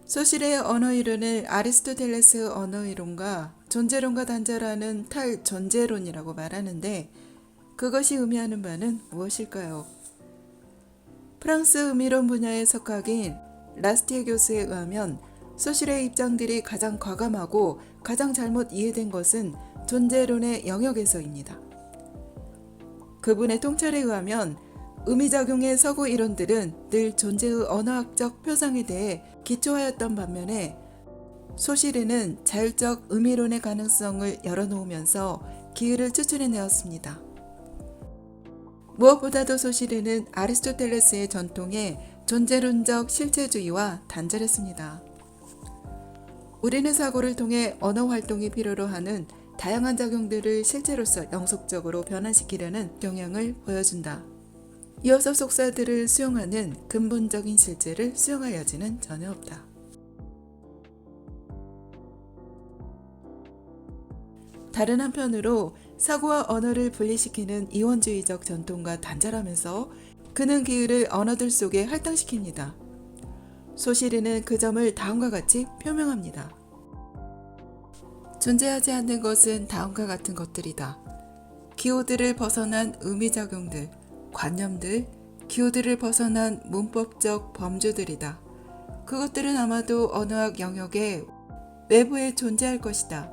소실의 언어이론을 아리스토텔레스 언어이론과 존재론과 단절하는 탈존재론이라고 말하는데 그것이 의미하는 바는 무엇일까요? 프랑스 의미론 분야의 석학인 라스티에 교수에 의하면 소실의 입장들이 가장 과감하고 가장 잘못 이해된 것은 존재론의 영역에서입니다. 그분의 통찰에 의하면 의미작용의 서구 이론들은 늘 존재의 언어학적 표상에 대해 기초하였던 반면에 소실에는 자율적 의미론의 가능성을 열어놓으면서 기회를 추출해내었습니다. 무엇보다도 소실에는 아리스토텔레스의 전통의 존재론적 실체주의와 단절했습니다. 우리는 사고를 통해 언어 활동이 필요로 하는 다양한 작용들을 실체로서 영속적으로 변환시키려는 경향을 보여준다. 이어서 속사들을 수용하는 근본적인 실체를 수용할 여지는 전혀 없다. 다른 한편으로 사고와 언어를 분리시키는 이원주의적 전통과 단절하면서 그는 기회를 언어들 속에 할당시킵니다. 소실이는 그 점을 다음과 같이 표명합니다. 존재하지 않는 것은 다음과 같은 것들이다. 기호들을 벗어난 의미작용들, 관념들, 기호들을 벗어난 문법적 범주들이다. 그것들은 아마도 언어학 영역의 외부에 존재할 것이다.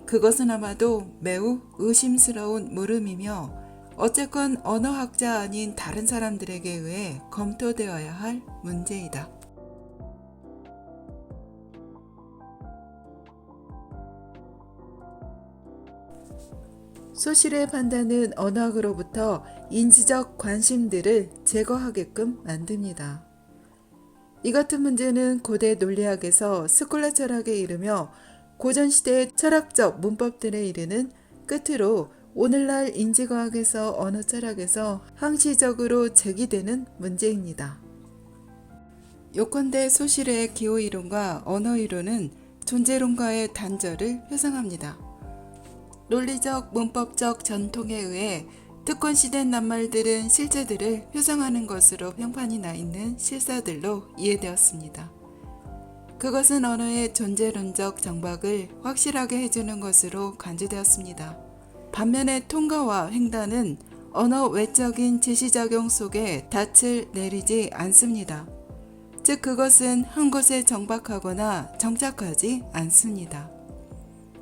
그것은 아마도 매우 의심스러운 물음이며 어쨌건 언어학자 아닌 다른 사람들에게 의해 검토되어야 할 문제이다. 소실의 판단은 언어학으로부터 인지적 관심들을 제거하게끔 만듭니다. 이 같은 문제는 고대 논리학에서 스콜라 철학에 이르며 고전시대의 철학적 문법들에 이르는 끝으로 오늘날 인지과학에서 언어 철학에서 항시적으로 제기되는 문제입니다. 요컨대 소실의 기호이론과 언어이론은 존재론과의 단절을 표상합니다. 논리적 문법적 전통에 의해 특권시된 낱말들은 실체들을 표상하는 것으로 평판이 나 있는 실사들로 이해되었습니다. 그것은 언어의 존재론적 정박을 확실하게 해주는 것으로 간주되었습니다. 반면에 통가와 횡단은 언어 외적인 지시작용 속에 닻을 내리지 않습니다. 즉 그것은 한 곳에 정박하거나 정착하지 않습니다.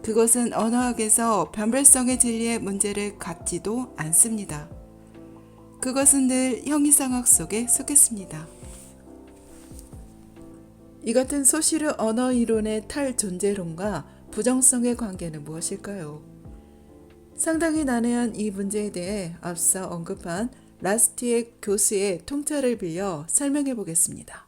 그것은 언어학에서 변별성의 진리의 문제를 갖지도 않습니다. 그것은 늘 형이상학 속에 속했습니다. 이 같은 소실의 언어 이론의 탈존재론과 부정성의 관계는 무엇일까요? 상당히 난해한 이 문제에 대해 앞서 언급한 라스티에 교수의 통찰을 빌려 설명해 보겠습니다.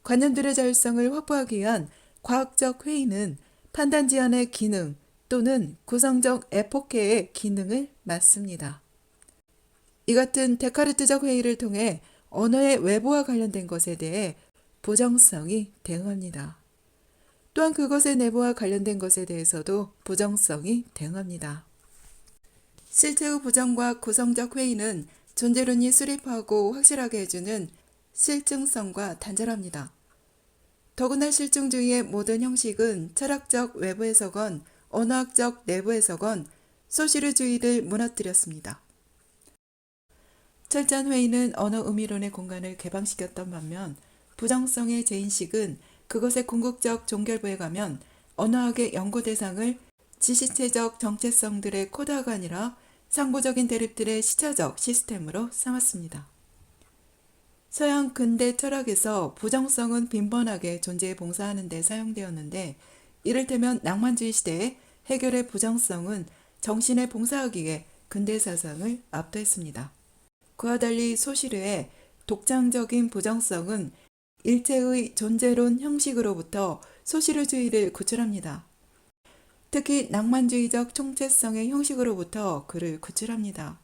관념들의 자율성을 확보하기 위한 과학적 회의는 판단 지연의 기능 또는 구성적 에포케의 기능을 맡습니다. 이 같은 데카르트적 회의를 통해 언어의 외부와 관련된 것에 대해 부정성이 대응합니다. 또한 그것의 내부와 관련된 것에 대해서도 부정성이 대응합니다. 실체의 부정과 구성적 회의는 존재론이 수립하고 확실하게 해주는 실증성과 단절합니다. 더구나 실증주의의 모든 형식은 철학적 외부에서건 언어학적 내부에서건 소실주의를 무너뜨렸습니다. 철저한 회의는 언어 의미론의 공간을 개방시켰던 반면 부정성의 재인식은 그것의 궁극적 종결부에 가면 언어학의 연구 대상을 지시체적 정체성들의 코드가 아니라 상부적인 대립들의 시차적 시스템으로 삼았습니다. 서양 근대 철학에서 부정성은 빈번하게 존재에 봉사하는 데 사용되었는데 이를테면 낭만주의 시대에 해결의 부정성은 정신에 봉사하기에 근대 사상을 압도했습니다. 그와 달리 소실의 독창적인 부정성은 일체의 존재론 형식으로부터 소실주의를 구출합니다. 특히 낭만주의적 총체성의 형식으로부터 그를 구출합니다.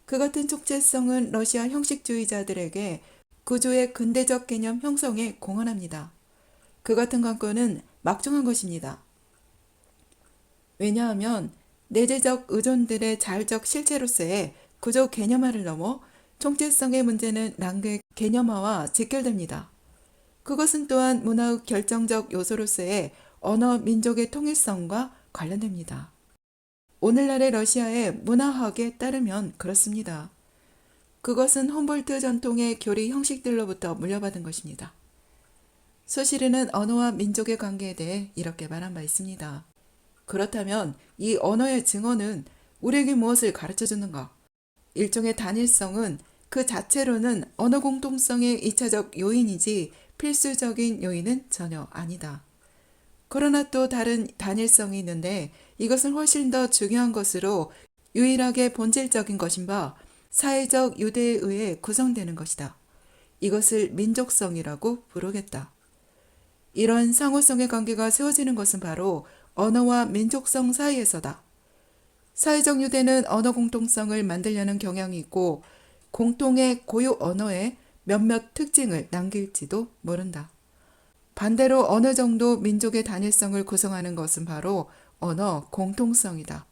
그 같은 총체성은 러시아 형식주의자들에게 구조의 근대적 개념 형성에 공헌합니다. 그 같은 관건은 막중한 것입니다. 왜냐하면 내재적 의존들의 자율적 실체로서의 구조 개념화를 넘어 총체성의 문제는 랑그의 개념화와 직결됩니다. 그것은 또한 문화의 결정적 요소로서의 언어 민족의 통일성과 관련됩니다. 오늘날의 러시아의 문화학에 따르면 그렇습니다. 그것은 훔볼트 전통의 교리 형식들로부터 물려받은 것입니다. 소시르는 언어와 민족의 관계에 대해 이렇게 말한 바 있습니다. 그렇다면 이 언어의 증언은 우리에게 무엇을 가르쳐 주는가? 일종의 단일성은 그 자체로는 언어 공통성의 2차적 요인이지 필수적인 요인은 전혀 아니다. 그러나 또 다른 단일성이 있는데 이것은 훨씬 더 중요한 것으로 유일하게 본질적인 것인 바 사회적 유대에 의해 구성되는 것이다. 이것을 민족성이라고 부르겠다. 이런 상호성의 관계가 세워지는 것은 바로 언어와 민족성 사이에서다. 사회적 유대는 언어 공통성을 만들려는 경향이 있고 공통의 고유 언어에 몇몇 특징을 남길지도 모른다. 반대로 어느 정도 민족의 단일성을 구성하는 것은 바로 언어 공통성이다.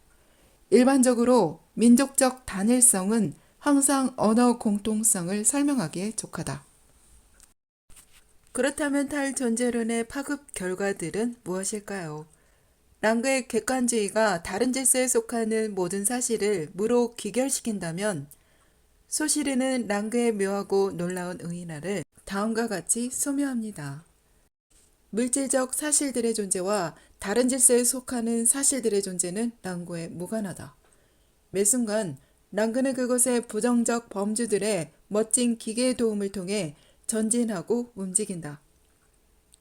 일반적으로 민족적 단일성은 항상 언어 공통성을 설명하기에 족하다. 그렇다면 탈 존재론의 파급 결과들은 무엇일까요? 랑그의 객관주의가 다른 질서에 속하는 모든 사실을 무로 귀결시킨다면 소시르는 랑그의 묘하고 놀라운 의인화를 다음과 같이 소묘합니다. 물질적 사실들의 존재와 다른 질서에 속하는 사실들의 존재는 랑그에 무관하다. 매 순간 랑그는 그것의 부정적 범주들의 멋진 기계의 도움을 통해 전진하고 움직인다.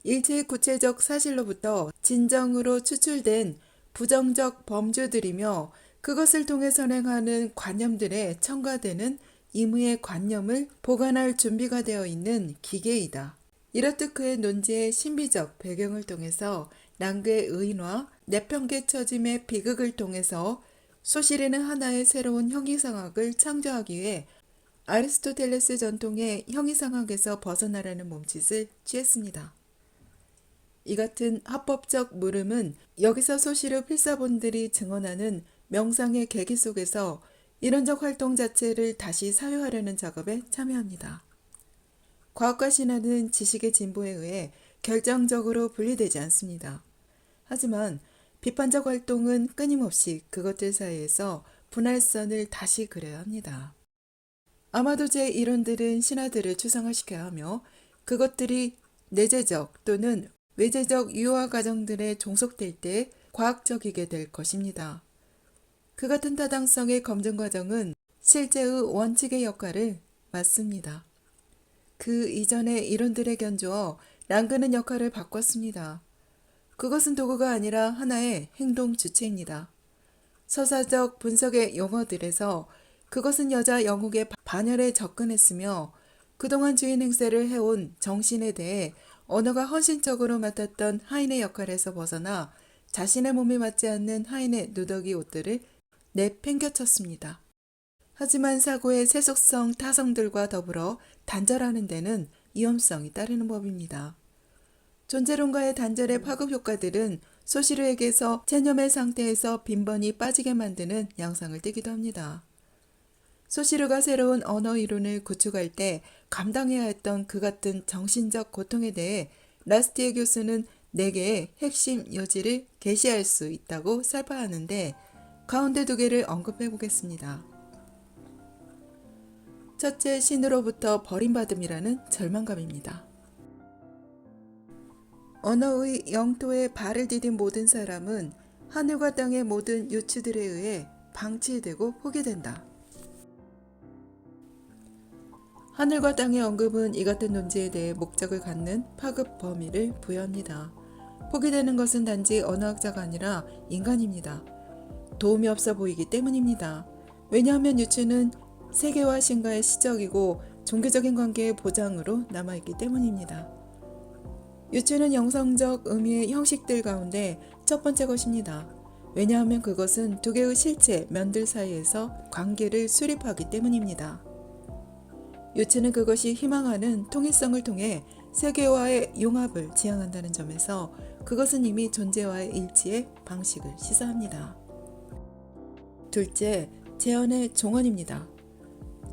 일체의 구체적 사실로부터 진정으로 추출된 부정적 범주들이며 그것을 통해 선행하는 관념들에 첨가되는 임의의 관념을 보관할 준비가 되어 있는 기계이다. 이렇듯 그의 논지의 신비적 배경을 통해서 랑그의 의인화, 내평계 처짐의 비극을 통해서 소시르는 하나의 새로운 형이상학을 창조하기 위해 아리스토텔레스 전통의 형이상학에서 벗어나라는 몸짓을 취했습니다. 이 같은 합법적 물음은 여기서 소시르 필사본들이 증언하는 명상의 계기 속에서 이론적 활동 자체를 다시 사유하려는 작업에 참여합니다. 과학과 신화는 지식의 진보에 의해 결정적으로 분리되지 않습니다. 하지만 비판적 활동은 끊임없이 그것들 사이에서 분할선을 다시 그려야 합니다. 아마도 제 이론들은 신화들을 추상화시켜야 하며 그것들이 내재적 또는 외재적 유화 과정들에 종속될 때 과학적이게 될 것입니다. 그 같은 타당성의 검증 과정은 실제의 원칙의 역할을 맡습니다. 그 이전의 이론들에 견주어 랑그는 역할을 바꿨습니다. 그것은 도구가 아니라 하나의 행동 주체입니다. 서사적 분석의 용어들에서 그것은 여자 영웅의 반열에 접근했으며 그동안 주인 행세를 해온 정신에 대해 언어가 헌신적으로 맡았던 하인의 역할에서 벗어나 자신의 몸에 맞지 않는 하인의 누더기 옷들을 내팽겨쳤습니다. 하지만 사고의 세속성 타성들과 더불어 단절하는 데는 위험성이 따르는 법입니다. 존재론과의 단절의 파급 효과들은 소시르에게서 체념의 상태에서 빈번히 빠지게 만드는 양상을 띠기도 합니다. 소시르가 새로운 언어 이론을 구축할 때 감당해야 했던 그 같은 정신적 고통에 대해 라스티에 교수는 4개의 핵심 요지를 게시할 수 있다고 설파하는데 가운데 2개를 언급해 보겠습니다. 첫째, 신으로부터 버림받음이라는 절망감입니다. 언어의 영토에 발을 디딘 모든 사람은 하늘과 땅의 모든 유추들에 의해 방치되고 포기된다. 하늘과 땅의 언급은 이 같은 논지에 대해 목적을 갖는 파급 범위를 부여합니다. 포기되는 것은 단지 언어학자가 아니라 인간입니다. 도움이 없어 보이기 때문입니다. 왜냐하면 유추는 세계와 신과의 시적이고 종교적인 관계의 보장으로 남아있기 때문입니다. 유추는 영성적 의미의 형식들 가운데 첫 번째 것입니다. 왜냐하면 그것은 2개의 실체, 면들 사이에서 관계를 수립하기 때문입니다. 유추는 그것이 희망하는 통일성을 통해 세계와의 융합을 지향한다는 점에서 그것은 이미 존재와의 일치의 방식을 시사합니다. 둘째, 재현의 종언입니다.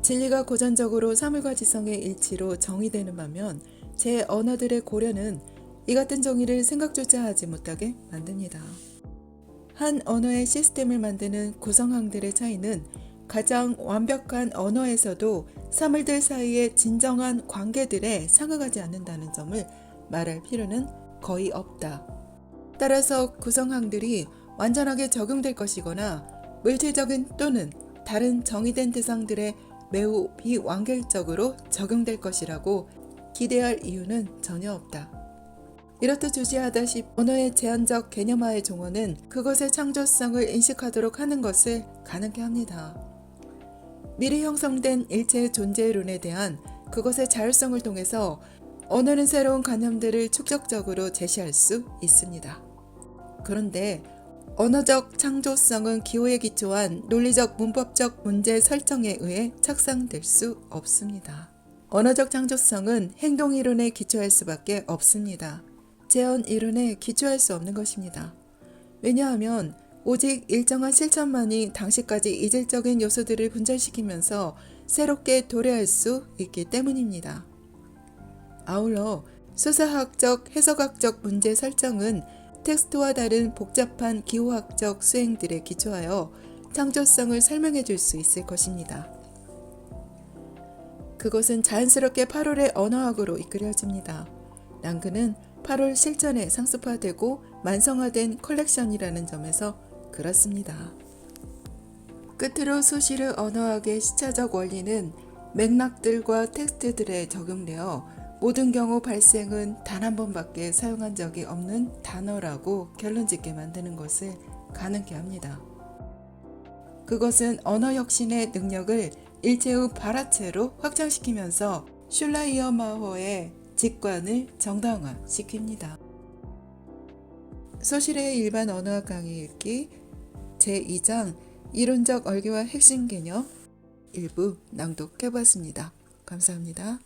진리가 고전적으로 사물과 지성의 일치로 정의되는 반면 제 언어들의 고려는 이 같은 정의를 생각조차 하지 못하게 만듭니다. 한 언어의 시스템을 만드는 구성항들의 차이는 가장 완벽한 언어에서도 사물들 사이의 진정한 관계들에 상응하지 않는다는 점을 말할 필요는 거의 없다. 따라서 구성항들이 완전하게 적용될 것이거나 물질적인 또는 다른 정의된 대상들에 매우 비완결적으로 적용될 것이라고 기대할 이유는 전혀 없다. 이렇듯 주시하다시피 언어의 제한적 개념화의 종어는 그것의 창조성을 인식하도록 하는 것을 가능케 합니다. 미리 형성된 일체의 존재론에 대한 그것의 자율성을 통해서 언어는 새로운 관념들을 축적적으로 제시할 수 있습니다. 그런데 언어적 창조성은 기호에 기초한 논리적 문법적 문제 설정에 의해 착상될 수 없습니다. 언어적 창조성은 행동이론에 기초할 수밖에 없습니다. 재현이론에 기초할 수 없는 것입니다. 왜냐하면 오직 일정한 실천만이 당시까지 이질적인 요소들을 분절시키면서 새롭게 도래할 수 있기 때문입니다. 아울러 수사학적, 해석학적 문제 설정은 텍스트와 다른 복잡한 기호학적 수행들에 기초하여 창조성을 설명해 줄 수 있을 것입니다. 그것은 자연스럽게 8홀의 언어학으로 이끌어집니다. 랑그는 8홀 실전에 상습화되고 만성화된 컬렉션이라는 점에서 그렇습니다. 끝으로 소시르 언어학의 시차적 원리는 맥락들과 텍스트들에 적용되어 모든 경우 발생은 단 한 번밖에 사용한 적이 없는 단어라고 결론짓게 만드는 것을 가능케 합니다. 그것은 언어 혁신의 능력을 일체의 발화체로 확장시키면서 슐라이어마호의 직관을 정당화시킵니다. 소실의 일반 언어학 강의 읽기 제2장 이론적 얼개와 핵심 개념 일부 낭독해보았습니다. 감사합니다.